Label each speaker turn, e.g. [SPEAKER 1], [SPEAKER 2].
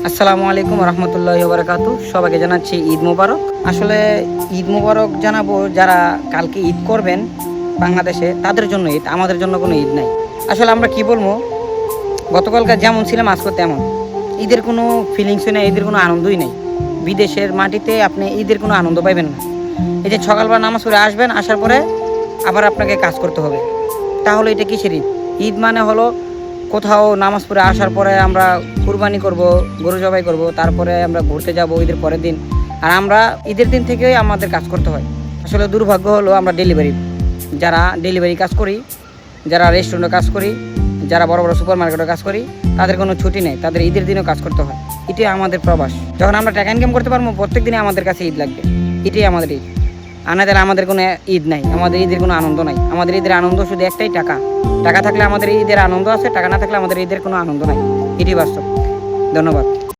[SPEAKER 1] আসসালামু আলাইকুম রহমতুল্লাহি বারাকাতু। সবাইকে জানাচ্ছি ঈদ মোবারক। আসলে ঈদ মোবারক জানাবো যারা কালকে ঈদ করবেন বাংলাদেশে, তাদের জন্য ঈদ, আমাদের জন্য কোনো ঈদ নাই। আসলে আমরা কি বলবো, গতকালকে যেমন ছিলাম আজকে তেমন। ঈদের কোনো ফিলিংসই নেই, ঈদের কোনো আনন্দই নেই। বিদেশের মাটিতে আপনি ঈদের কোনো আনন্দ পাইবেন না। এই যে সকালবেলা নামাজ পড়ে আসবেন, আসার পরে আবার আপনাকে কাজ করতে হবে, তাহলে এটা কিসের ঈদ? ঈদ মানে হলো কোথাও নামাজ পড়ে আসার পরে আমরা কুরবানি করব, গরু জবাই করব, তারপরে আমরা ঘুরতে যাব ঈদের পরের দিন। আর আমরা ঈদের দিন থেকেই আমাদের কাজ করতে হয়। আসলে দুর্ভাগ্য হলো আমরা যারা ডেলিভারি কাজ করি, যারা রেস্টুরেন্টে কাজ করি, যারা বড় বড় সুপার মার্কেটে কাজ করি, তাদের কোনো ছুটি নেই, তাদের ঈদের দিনেও কাজ করতে হয়। এটাই আমাদের প্রবাস। যখন আমরা টাকা ইনকাম করতে পারবো, প্রত্যেক দিনে আমাদের কাছে ঈদ লাগবে। এটাই আমাদের ঈদ। আমাদের কোনো ঈদ নাই, আমাদের ঈদের কোনো আনন্দ নাই। আমাদের ঈদের আনন্দ শুধু একটাই, টাকা। টাকা থাকলে আমাদের ঈদের আনন্দ আছে, টাকা না থাকলে আমাদের ঈদের কোনো আনন্দ নাই। এটাই বাস্তব। ধন্যবাদ।